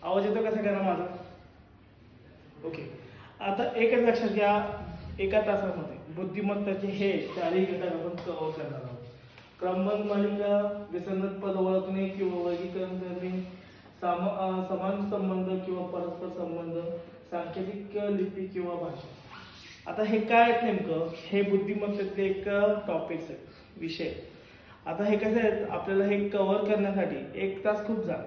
आवाज येतो का सगळ्यांना माझा? ओके. आता एकच लक्षात घ्या, एका तासामध्ये बुद्धिमत्ताचे हे चारही घटक आपण कव्हर करणार आहोत. क्रमबद्ध मालिका, विसंगत पद ओळखणे किंवा वर्गीकरण करणे, समान संबंध किंवा परस्पर संबंध, सांकेतिक लिपी किंवा भाषा. आता हे काय आहेत नेमकं? हे बुद्धिमत्तेतले एक टॉपिक्स आहेत, विषय. आता हे कसं आहे, आपल्याला हे कव्हर करण्यासाठी 1 तास खूप झाला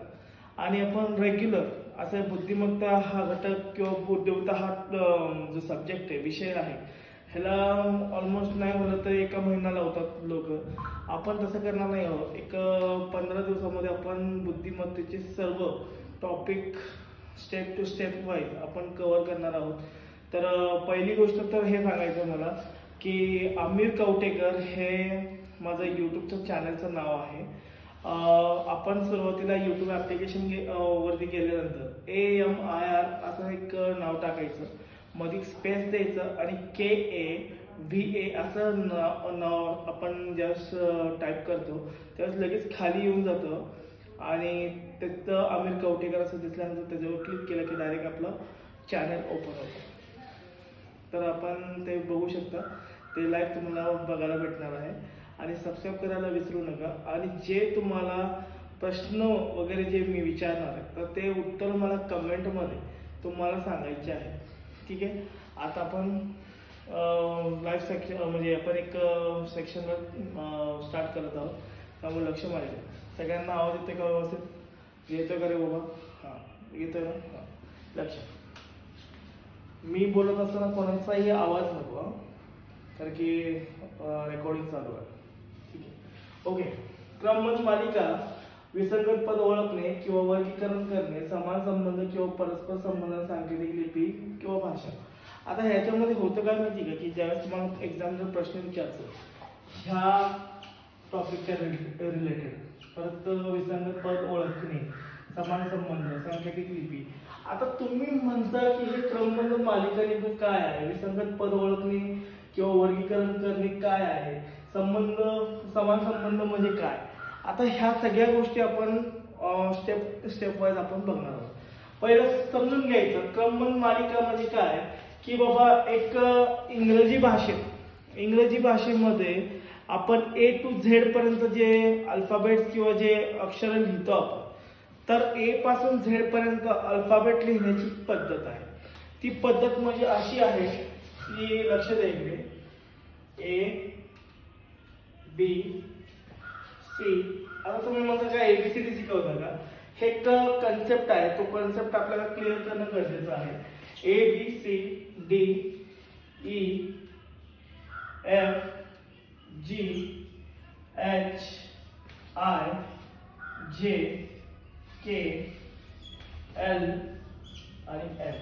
आणि आपण रेग्युलर असं बुद्धिमत्ता हा घटक किंवा बुद्धिमत्ता हा जो सब्जेक्ट आहे, विषय आहे, ह्याला ऑलमोस्ट नाही म्हणलं तर 1 महिना लावतात लोक. आपण तसं करणार नाही आहोत. 15 दिवसामध्ये आपण बुद्धिमत्तेचे सर्व topic step to step wise आपण कव्हर करणार आहोत. तर पहिली गोष्ट तर हे सांगायचं मला की आमिर कवटेकर हे माझं यूट्यूबचं चॅनलचं नाव आहे. आपण सुरुवातीला यूट्यूब ॲप्लिकेशन वरती गेल्यानंतर AMIR असं एक नाव टाकायचं, मध्ये स्पेस द्यायचं आणि KAVA असं नाव आपण ज्यावेळेस टाईप करतो त्यावेळेस लगेच खाली येऊन जातं आणि त्याचं आमिर कवटेकर असं दिसल्यानंतर त्याच्यावर क्लिक केलं की डायरेक्ट आपलं चॅनल ओपन होतं. तर आपण ते बघू शकता, ते लाईव्ह तुम्हाला बघायला भेटणार आहे. आणि सबस्क्राईब करायला विसरू नका. आणि जे तुम्हाला प्रश्न वगैरे जे मी विचारणार आहे तर ते उत्तर मला कमेंटमध्ये तुम्हाला सांगायचे आहे. ठीक आहे. आता आपण लाईव्ह सेक्शन म्हणजे आपण एक सेक्शनवर स्टार्ट करत आहोत, त्यामुळे लक्ष मारायचं. सगळ्यांना आवाज येतो का व्यवस्थित? येतो का रे बाबा? हां, येतोय ना? हां, लक्ष. मी बोलत असताना कोणाचाही आवाज नको, कारण की रेकॉर्डिंग चालू आहे. ठीक आहे. ओके. क्रमबद्ध मालिका, विसंगत पद ओळखणे किंवा वर्गीकरण करणे, समान संबंध किंवा परस्पर संबंध, सांकेतिक लिपी किंवा भाषा. आता ह्याच्यामध्ये होतं काय माहिती का की ज्यावेळेस तुम्हाला एक्झामचा प्रश्न विचारतो ह्या टॉपिकच्या रिलेटेड, परत विसंगत पद ओळखणे, समान संबंध, सांकेतिक लिपी. आता तुम्ही म्हणता की हे क्रमबद्ध मालिका नेमकं काय आहे, विसंगत पद ओळखणे किंवा वर्गीकरण करणे काय आहे, संबंध समान संबंध म्हणजे काय. आता ह्या सगळ्या गोष्टी आपण स्टेप वाईज आपण बघणार आहोत. पहिलं समजून घ्यायचं क्रमबद्ध मालिका म्हणजे काय की बाबा एक इंग्रजी भाषेमध्ये आपण A to Z पर्यंत जे अल्फाबेट्स किंवा जे अक्षर लिहितो आपण, तर A पासून Z पर्यंत अल्फाबेट लिहिण्याची पद्धत आहे. ती पद्धत म्हणजे अशी आहे की लक्ष द्या इकडे, A B C. आता तुम्ही म्हणता काय ABCD शिकवता का? हे एक कन्सेप्ट आहे, तो कन्सेप्ट आपल्याला क्लिअर करणं गरजेचं आहे. ABCD E F G H I J K L आणि M.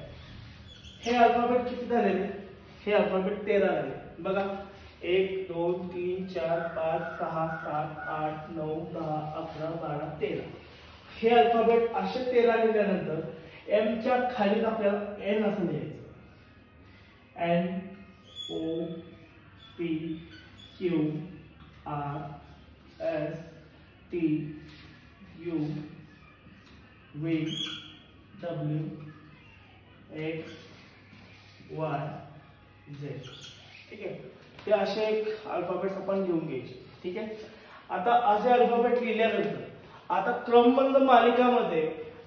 हे अल्फाबेट किती झाले? हे अल्फाबेट 13 झाले. बघा, 1 2 3 4 5 6 7 8 9 10 11 12 13. हे अल्फाबेट असे 13 लिहिल्यानंतर M च्या खाली आपल्याला N असं लिहायचं. N O P Q R S T U V W X Y Z. ठीक आहे. ते असे एक अल्फाबेट्स आपण घेऊन घ्यायचे. ठीक आहे. आता असे अल्फाबेट लिहिल्यानंतर आता क्रमबद्ध मालिकामध्ये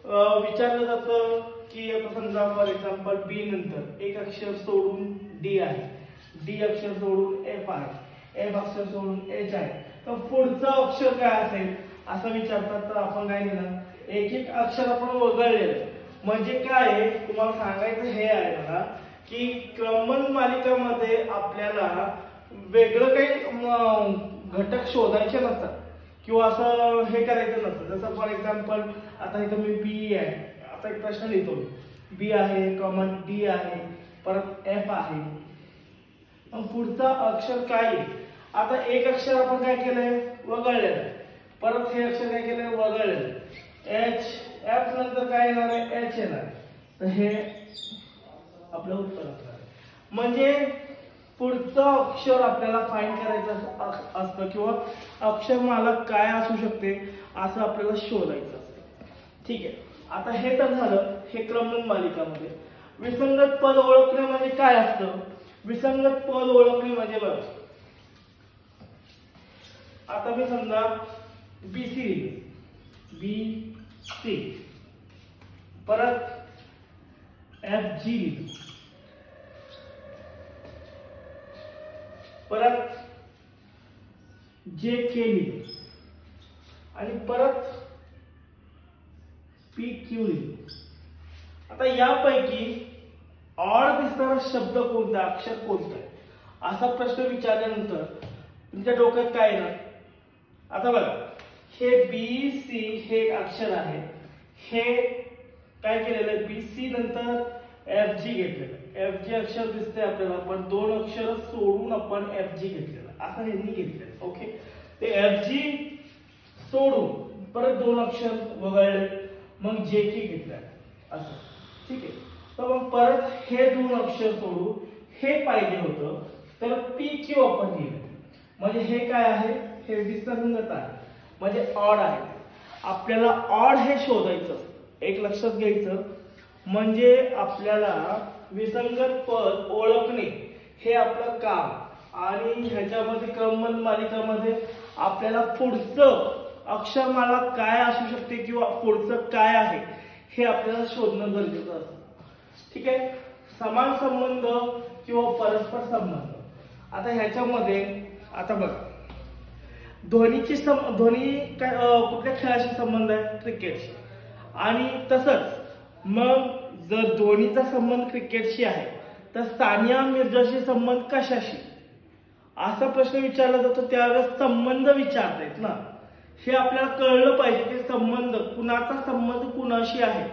विचारलं जातं की आता समजा फॉर एक्झाम्पल B नंतर एक अक्षर सोडून D आहे, D अक्षर सोडून F आहे, F अक्षर सोडून H आहे, तर पुढचं अक्षर काय असेल असं विचारतात. तर आपण काय लिहिणार? एक एक अक्षर आपण वगळलेलं. म्हणजे काय तुम्हाला सांगायचं हे आहे मला की क्रमबद्ध मालिकामध्ये आपल्याला वेगळं काही घटक शोधायचे नसतात किंवा असं हे करायचं नसतं. जसं फॉर एक्झाम्पल आता इथं मी B आहे, आता एक प्रश्न लिहितो, B आहे, कॉमन D आहे, परत F आहे, मग पुढचा अक्षर काय आहे? आता एक अक्षर आपण काय केलंय? वगळलेलं. परत हे अक्षर काय केलंय? वगळलेलं. H, F नंतर काय येणार आहे? H येणार. तर हे आपलं उत्तर असणार. म्हणजे पुढचं अक्षर आपल्याला फाइंड करायचं असतं किंवा अक्षरमाला काय असू शकते असं आपल्याला शोधायचं असतं. ठीक आहे. आता हे तर झालं हे क्रमबद्ध मालिकामध्ये. विसंगत पद ओळखणे म्हणजे काय असतं? विसंगत पद ओळखणे म्हणजे बघ, आता मी समजा BC लिहिले, BC परत FG लिहिले, परत JK लिहिले आणि परत PQ लिहिले. आता यापैकी ऑड दिसणारा शब्द कोणता, अक्षर कोणतं आहे असा प्रश्न विचारल्यानंतर तुमच्या डोक्यात काय येणार? आता बघा हे BC हे एक अक्षर आहे, हे काय केलेलं आहे BC नंतर FG घेतलेलं आहे. FG अक्षर दिसतंय आपल्याला, पण दोन अक्षर सोडून आपण FG घेतलेलं असं यांनी घेतलेलं. ओके, ते FG सोडून परत दोन अक्षर वगळले, मग JK घेतलं असं. ठीक आहे, तर मग परत हे दोन अक्षर सोडून हे पाहिजे होतं, तर PQ आपण लिहिलं. म्हणजे हे काय आहे? हे विसंगत आहे, म्हणजे ऑड आहे. आपल्याला ऑड हे शोधायचं, एक लक्षात घ्यायचं, म्हणजे आपल्याला विसंगत पद ओळखणे हे आपलं काम. आणि ह्याच्यामध्ये क्रमबद्ध मालिकामध्ये आपल्याला पुढचं अक्षरमाला काय असू शकते किंवा पुढचं काय आहे हे आपल्याला शोधणं गरजेचं असतं. ठीक आहे, समान संबंध किंवा परस्पर संबंध. आता ह्याच्यामध्ये आता बघा ध्वनी काय कुठल्या खेळाशी संबंध आहे? क्रिकेटशी. आणि तसंच मग जर ध्वनीचा संबंध क्रिकेटशी आहे तर सानिया मिर्झाशी संबंध कशाशी असा प्रश्न विचारला जातो. त्यावेळेस संबंध विचारतायत ना, हे आपल्याला कळलं पाहिजे की संबंध कुणाचा संबंध कुणाशी आहे.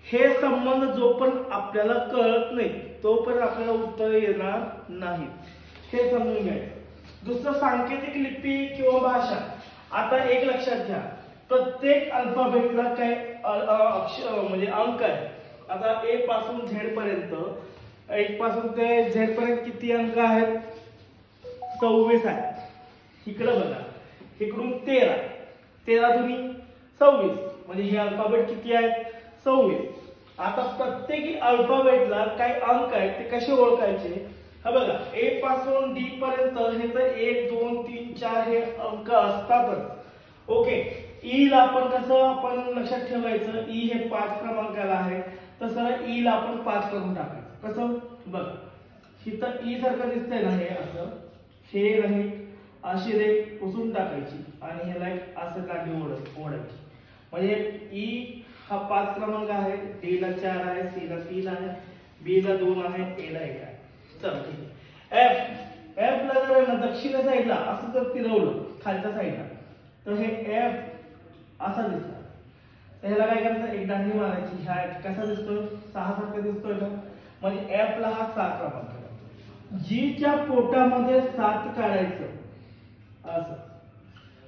हे संबंध जोपर्यंत आपल्याला कळत नाही तोपर्यंत आपल्याला उत्तर येणार नाही, हे समजून घ्यायचं. दुसरं सांकेतिक लिपी किंवा भाषा. आता एक लक्षात घ्या, प्रत्येक अल्फाबेटला काय अक्षर म्हणजे अंक आहे. आता A पासून Z पर्यंत, 1 पासून ते Z पर्यंत किती अंक आहेत? 26 आहेत. इकडे बघा, इकडून 13, 13 दुनी 26, म्हणजे हे अल्फाबेट किती आहेत? 26. आता प्रत्येक अल्फाबेटला काही अंक आहेत, ते कसे ओळखायचे? हा बघा, A पासून D पर्यंत हे तर 1 2 3 4 हे अंक असतातच. ओके, E ला आपण कसं आपण लक्षात ठेवायचं? E हे 5 क्रमांकाला आहे, तसं E ला आपण 5 करून टाकायचं. कसं? बघा, इथं E सारखं दिसतंय ना, हे असं, हे नाही अशी रेख पुसून टाकायची आणि ह्याला असं काढी ओढायची. म्हणजे E हा 5 क्रमांक आहे, D ला 4 आहे, C ला 3 आहे, B ला 2 आहे, A ला 1 आहे. चला ठीक आहे. F ला जर दक्षिण साईडला असं जर फिरवलं खालच्या साईडला तर हे F असा दिसणार. तर ह्याला काय करायचं? एक दांडी मारायची. ह्या कसा दिसतोय? 6 सारखा दिसतोय का? म्हणजे F ला हा 7 क्रमांक आहे. G च्या पोटामध्ये 7 काढायचं असं,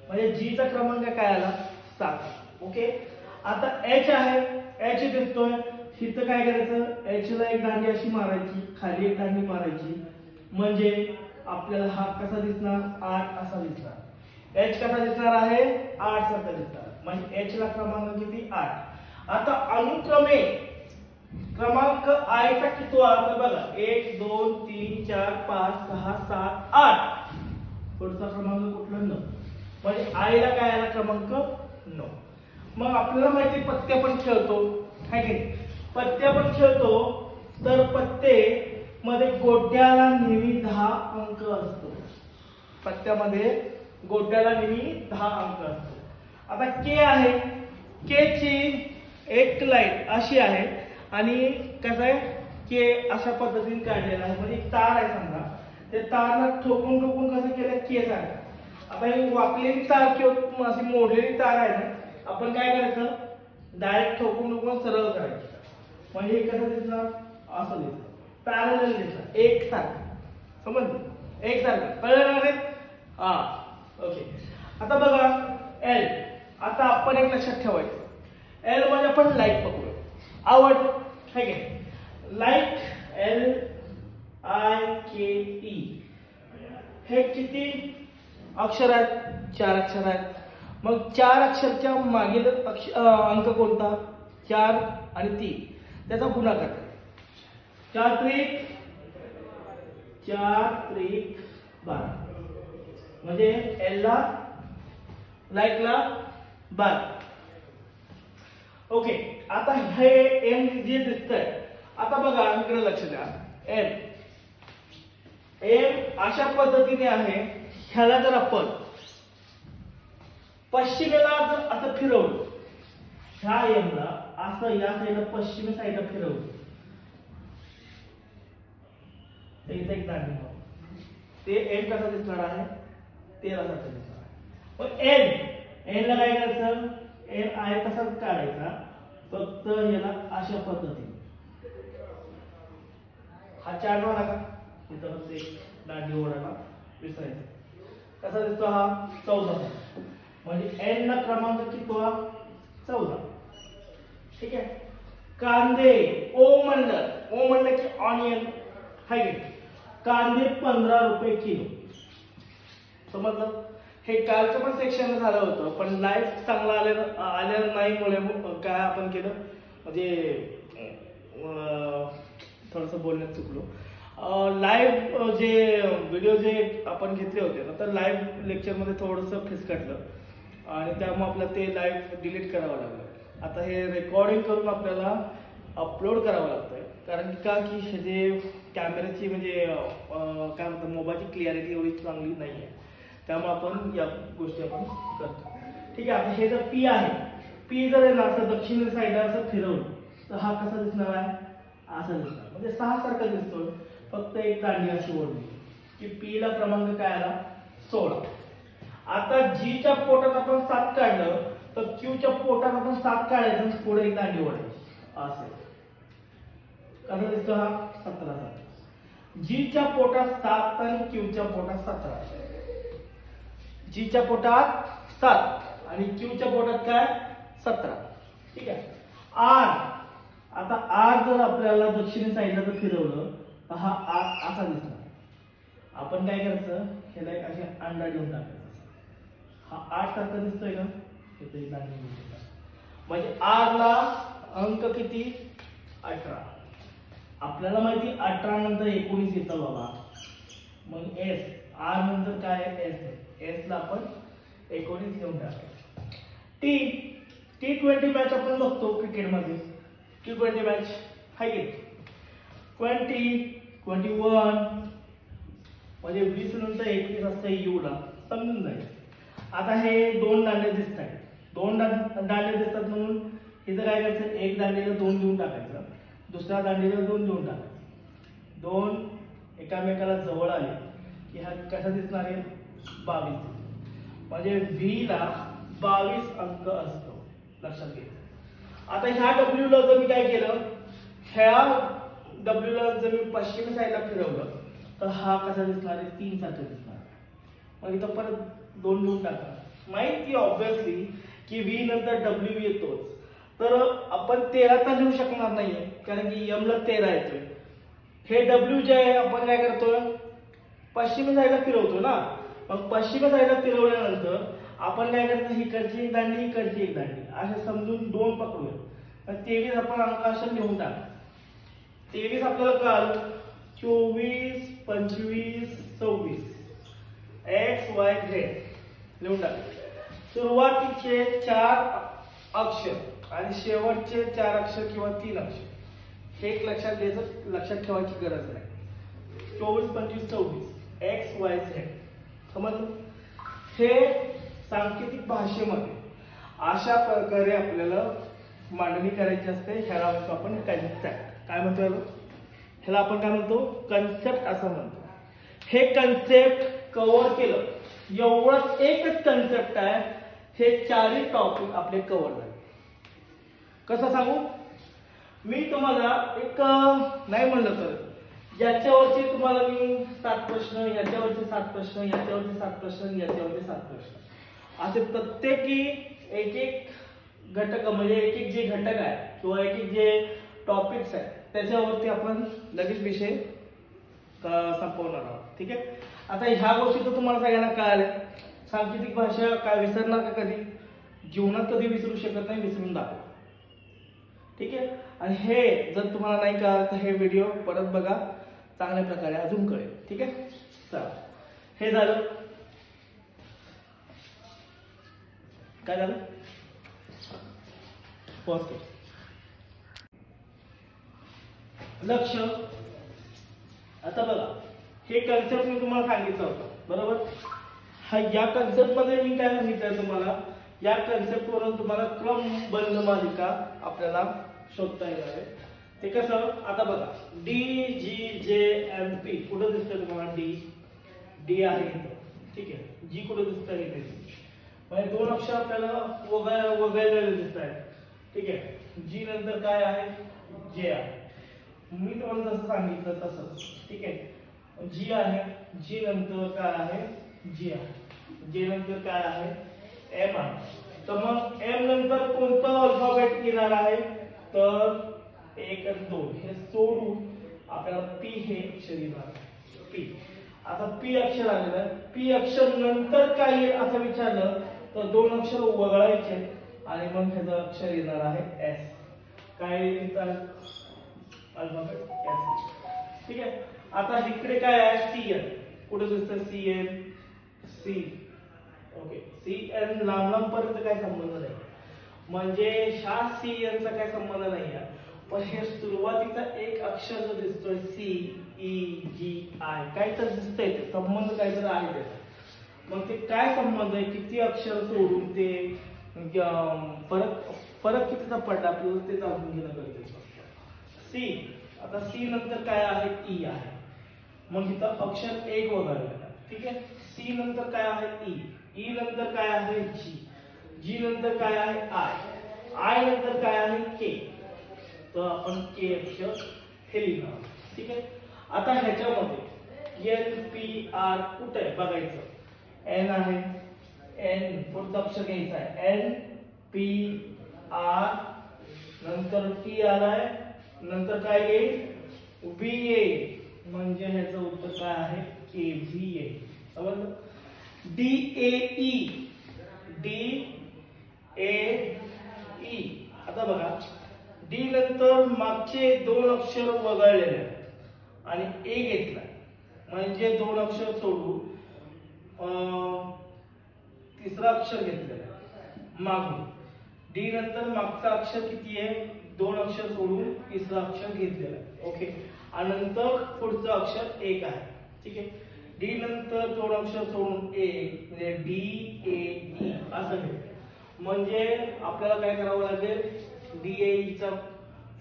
म्हणजे G चा क्रमांक काय आला? 7. ओके, आता H आहे, H दिसतोय, इथं काय करायचं? H ला एक दांडी अशी मारायची, खाली एक दांडी मारायची, म्हणजे आपल्याला हा कसा दिसणार? 8 असा दिसणार. H कसा दिसणार आहे? 8 सारखा दिसणार. म्हणजे H ला क्रमांक किती? 8. आता अनुक्रमे क्रमांक I चा किती आहे बघा? 1 2 3 4 5 6 7 8. पुढचा क्रमांक कुठला? 9. म्हणजे I ला काय आला? क्रमांक 9. मग आपल्याला माहिती पत्ते पण खेळतो, है की नाही? पत्ते पण खेळतो, तर पत्ते मध्ये गोट्याला नेहमी 10 अंक असतो. पत्त्यामध्ये गोट्याला नेहमी 10 अंक असतो. आता K आहे, K ची एक लाईन अशी आहे आणि कसं आहे? K अशा पद्धतीने काढलेला आहे, म्हणजे तार आहे समजा, ते तारला ठोकून कसं केलं? K सारखं. आता ही वाकलेली तार किंवा अशी मोडलेली तार आहे ना, आपण काय करायचं? डायरेक्ट ठोकून सरळ करायचं. म्हणजे हे कसं दिसणार? असं दिसणार, पॅरलल दिसणार, एक सारखं. समजलं? एक सारखं कळलं ना रे? हा, ओके. आता बघा L. आता आपण एक लक्षात ठेवायचं, L मध्ये आपण लाईट पकडूया. आवड है की लाईट? LIKE. हे किती अक्षर आहेत? 4 अक्षर आहेत. मग 4 अक्षरच्या मागील अंक कोणता? 4 आणि 3 त्याचा गुणाकार 4 त्रिक 12 म्हणजे L ला लाईक ला 12. ओके, आता हे M जे दिसतंय, आता बघा इकडे लक्ष द्या. M अशा पद्धतीने आहे. ह्याला जर आपण पश्चिमेला जर असं फिरवलं, ह्या M ला असं या साईडला पश्चिमी साईडला फिरवलं तर इथे एक दांडी ते M कसा दिसणार आहे, 13 सारखं दिसणार आहे. पण N ला काय करायचं, N आहे तसाच काढायचा, फक्त याला अशा पद्धतीने हा 4 वाला का इथं फक्त एक दांडी ओढायला विसरायचं. कसा दिसतो हा 14, म्हणजे N ला क्रमांक कितवा 14. ठीक आहे. कांदे O म्हणलं की ऑनियन हाय, कांदे 15 रुपये किलो. समजलं. हे कालचं पण सेक्शन झालं होतं, पण लाईव्ह चांगला आलेलं नाही मुळे काय आपण केलं, म्हणजे थोडंसं बोलण्यात चुकलो. लाईव्ह जे व्हिडिओ जे आपण घेतले होते ना, तर लाईव्ह लेक्चरमध्ये थोडंसं फिसकटलं आणि त्यामुळे आपल्याला ते लाईव्ह डिलीट करावं लागलं. आता हे रेकॉर्डिंग करून आपल्याला अपलोड करावं लागतंय, कारण की हे जे कॅमेऱ्याची म्हणजे काय म्हणतात मोबाईलची क्लिअरिटी एवढी चांगली नाही आहे, त्यामुळे आपण या गोष्टी आपण करतो. ठीक आहे. आता हे जर P आहे, P जर आहे ना असं दक्षिण साईडला असं फिरवलं तर हा कसा दिसणार आहे, असा दिसणार, म्हणजे 6 सारखा दिसतोय. फक्त एक दांडी अशी ओढली की P ला क्रमांक काय आला 16. आता G च्या पोटात आपण 7 काढलं तर Q च्या पोटात आपण 7 काढायचं, पुढे एक दांडी ओढायची असे. कसा दिसतो हा 17. G च्या पोटात 7 आणि Q च्या पोटात 17. G च्या पोटात 7 आणि Q च्या पोटात काय 17. ठीक आहे. R, आता R जर आपल्याला दक्षिण साईडला जर फिरवलं तर हा R असा दिसणार. आपण काय करायचं, ह्याला एक अशी अंडा घेऊन टाकायचा. हा 8 सारखा दिसतोय ना, इथे एक दांडी घेऊन टाकायची. म्हणजे R ला अंक किती 18. आपल्याला माहिती 18 नंतर 19 येतं बाबा. मग S, R नंतर काय आहे S ला आपण 19 घेऊन टाकायचं. T20 मॅच आपण बघतो क्रिकेटमध्ये. T20 मॅच हाय की 20, 21 म्हणजे 20 नंतर 21 असतं U ला, समजून जाईल. आता हे 2 दांडे दिसत आहेत, 2 दांडे दिसतात म्हणून इथं काय करायचं, एक दांडीला 2 देऊन टाकायचं, दुसऱ्या दांडीला 2 देऊन टाकायचं. 2 एकामेकाला जवळ आले की हा कसा दिसणार आहे 22. म्हणजे V ला 22 अंक असतो, लक्षात घ्या. आता ह्या W ला जर मी काय केलं, ह्या W ला जर मी पश्चिम साईडला फिरवलं तर हा कसा दिसणार आहे 3 सारखा दिसणार. मग इथं परत 2 देऊन टाका. माहिती ऑब्विसली की V नंतर W येतोच, तर आपण 13 तर लिहू शकणार नाहीये, कारण की M ला 13 येतोय. हे W जे आहे आपण काय करतोय, पश्चिमी साईडला फिरवतो ना. मग पश्चिमी साईडला फिरवल्यानंतर आपण काय करतो, इकडची एक दांडी इकडची एक दांडी असे समजून 2 पकडूया. 23 आपण अंक अशा लिहून टाका. 23 आपल्याला कळालं, 24, 25, 26 X Y Z लिहून टाका. सुरुवातीचे 4 अक्षर आणि शेवटचे 4 अक्षर किंवा 3 अक्षर हे एक लक्षात द्यायचं, लक्षात ठेवायची गरज नाही. 24, 25, 26 X Y Z समजलं. हे सांकेतिक भाषेमध्ये अशा प्रकारे आपल्याला मांडणी करायची असते. ह्याला म्हणतो आपण कन्सेप्ट. काय म्हणतो ह्याला आपण काय म्हणतो, कन्सेप्ट असं म्हणतो. हे कन्सेप्ट कव्हर केलं, एवढंच एकच कन्सेप्ट आहे, हे 4ही टॉपिक आपले कव्हर झाले. कसं सांगू, मी तुम्हाला एक नाही म्हणलं तर याच्यावरती तुम्हाला मी 7 प्रश्न, याच्यावरचे 7 प्रश्न, याच्यावरचे 7 प्रश्न, याच्यावरचे 7 प्रश्न असे प्रत्येकी एक घटक म्हणजे एक जे घटक आहे किंवा एक जे टॉपिक्स आहेत त्याच्यावरती आपण लगेच विषय संपवणार आहोत. ठीक आहे. आता ह्या गोष्टी तर तुम्हाला सगळ्यांना कळाल्या. सांकेतिक भाषा काय विसरणार का कधी, जीवनात कधी विसरू शकत नाही, विसरून दाखवा. ठीक आहे. आणि हे जर तुम्हाला नाही कळलं तर हे व्हिडिओ परत बघा, चांगल्या प्रकारे अजून कळेल. ठीक आहे. चला, हे झालं. काय झालं? लक्ष. आता बघा, हे कन्सेप्ट मी तुम्हाला सांगितलं होतं, बरोबर. हा या कन्सेप्ट मध्ये मी काय सांगितलं तुम्हाला, या कन्सेप्ट वरून तुम्हाला क्रमबद्ध मालिका आपल्याला शोधता येणार आहे. ते कसं, आता बघा, डी जी जे एम पी कुठं दिसतंय तुम्हाला? डी आहे इथं. ठीक आहे. जी कुठं दिसतंय? इथे. म्हणजे दोन अक्षर आपल्याला वगळलेले दिसत आहेत. ठीक आहे. जी नंतर काय आहे? जे आहे. मी तुम्हाला जसं सांगितलं तसंच. ठीक आहे. जी आहे, जी नंतर काय आहे? जी आहे. जे नंतर काय आहे? एम आहे. तर मग एम नंतर कोणतं अल्फाबेट येणार आहे? तर 1 आणि 2 हे सोडून आपल्याला पी हे अक्षर येणार आहे. पी. आता पी अक्षर आलेलं आहे. पी अक्षर नंतर काय येईल असं विचारलं तर दोन अक्षर वगळायचे आणि मग ह्याचं अक्षर येणार आहे एस. काय येतात? Alphabet S. ठीक आहे. आता इकडे काय आहे? C N. कुठे दिसतं? C N. C. Okay. C N लांब लांब पर्यंत काय संबंध नाही, म्हणजे ह्या सी एन चा काय संबंध नाही आहे. पण हे सुरुवातीचा एक अक्षर जो दिसतोय सी ई जी आय, काय तर दिसतंय, ते संबंध काय तर आहे त्याचा. मग ते काय संबंध आहे? किती अक्षर सोडून ते फरक कितीचा पडला आपल्याला ते जाणून घेणं गरजेचं असतं. सी. आता सी नंतर काय आहे? ई आहे. मग इथं अक्षर एक वगळलेलं. ठीक आहे. सी नंतर काय आहे? ई. ई नंतर काय आहे? जी. जी नंतर काय आहे? आय. आय नंतर काय आहे? के. तर आपण के अक्षर हे लिहिणार. ठीक आहे. आता ह्याच्यामध्ये एन पी आर कुठे आहे बघायचं. एन आहे. एन पुढचं अक्षर घ्यायचं आहे. एन पी आर नंतर टी आलाय, नंतर काय येईल? V A. म्हणजे ह्याचं उत्तर काय आहे? K V A. समजलं? D A E. D A E. आता बघा, डी नंतर मागचे दोन अक्षर वगळलेले आहेत आणि ए घेतला, म्हणजे दोन अक्षर सोडून तिसरा अक्षर घेतलेला आहे मागून. डी नंतर मागचा अक्षर किती आहे? दोन अक्षर सोडून तिसरा अक्षर घेतलेला आहे. ओके. आणि नंतर पुढचं अक्षर एक आहे. ठीक आहे. डी नंतर दोन अक्षर सोडून एक, म्हणजे डी ए ई असं घ्यायचं. म्हणजे आपल्याला काय करावं लागेल? डी ए ई चा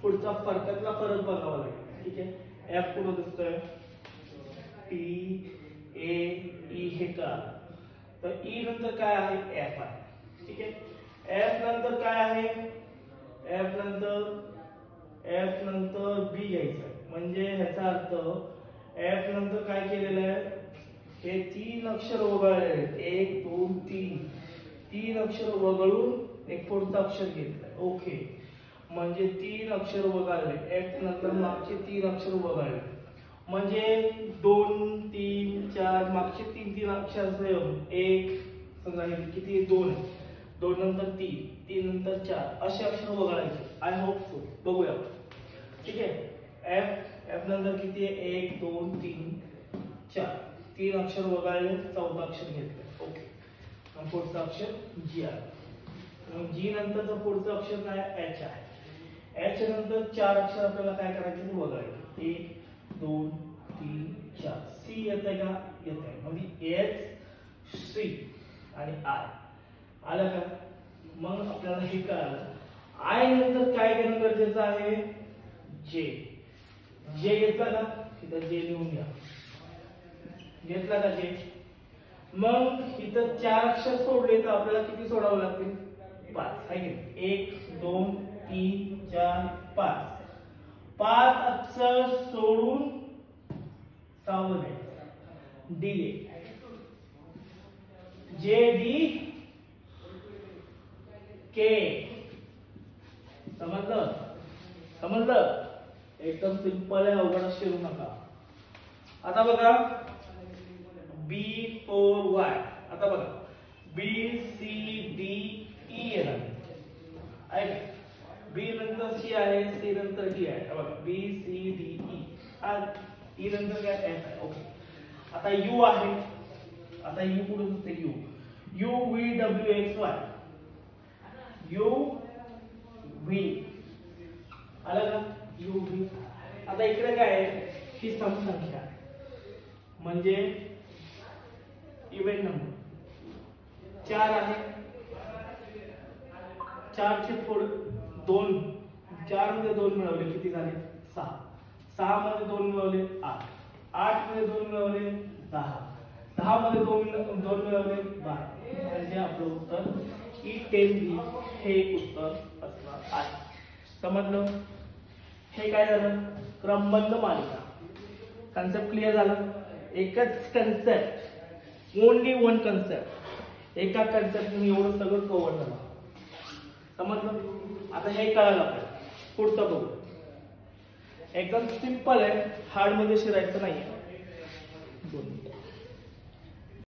पुढचा फरकातला फरक बघावा लागेल. ठीक आहे. एफ कुठं दिसतोय? टी ए ई हे का, तर ई नंतर काय आहे? एफ आहे. ठीक आहे. एफ नंतर काय आहे? एफ नंतर बी घ्यायचं, म्हणजे ह्याचा अर्थ एफ नंतर काय केलेलं आहे? हे तीन अक्षर वगळले आहेत. 1 2 3 तीन अक्षर वगळून एक पुढचं अक्षर घेतलंय. ओके. म्हणजे तीन अक्षर वगळले. एफ नंतर मागचे तीन अक्षर वगळले, म्हणजे 2 3 4 मागचे तीन अक्षर एक समजा किती? 2 आहे. 2 नंतर 3, 3 नंतर 4 असे अक्षर वगळायचे. I hope so. बघूया. ठीक आहे. एफ नंतर किती आहे? 1 2 3 4 तीन अक्षर वगळले, चौथा अक्षर घेतलं. ओके. मग पुढचं अक्षर जी आहे. मग जी नंतरचं पुढचं अक्षर काय? एच आहे. एच नंतर चार अक्षर आपल्याला काय करायचे? वगळायचे. 1 2 3 4. सी येतंय का? येतंय. म्हणजे एच सी आणि आय आलं का? मग आपल्याला हे कळालं. आय नंतर काय घेणं गरजेचं आहे? जे. जे घेतला का? इथं जे लिहून घ्या. घेतला का जे? मग इथं चार अक्षर सोडले तर आपल्याला किती सोडावं लागतील? 5 आहे की 1 2 3 4 5. 5 अक्षर सोडून सहावं घ्यायचं. D A. जे डी के. समजलं? एकदम सिंपल आहे, अवघड शिरू नका. आता बघा B4Y. आता बघा B C D E येणार आहे का? B नंतर सी आहे, सी नंतर डी आहे बघा, B C D E, E नंतर काय एफ आहे. ओके, आता यू आहे, आता यू कुठून असते, you U V W x Y, U V आलं का, यू व्ही. आता इकडे काय आहे, ही समसंख्या म्हणजे इव्हेंट नंबर 4 आहे, 4 चे पुढे 2, 4 मध्ये 2 मिळवले किती झाले 6, 6 मध्ये 2 मिळवले 8, 8 मध्ये 2 मिळवले 10, 10 मध्ये 2 मिळवले 12. म्हणजे आपलं उत्तर E10B हे उत्तर असणार आहे. समजलं? हे काय झालं, क्रमबद्ध मालिका. कन्सेप्ट क्लिअर झालं. एकच कन्सेप्ट, ओनली वन कन्सेप्ट, एका कन्सेप्टने एवढं सगळं कव्हर झालं. समजलं? आता हे कळालं आपल्याला. पुढचं बघू. एकदम सिंपल आहे, हार्ड मध्ये शिरायचं नाहीये. 2 मिनिटं.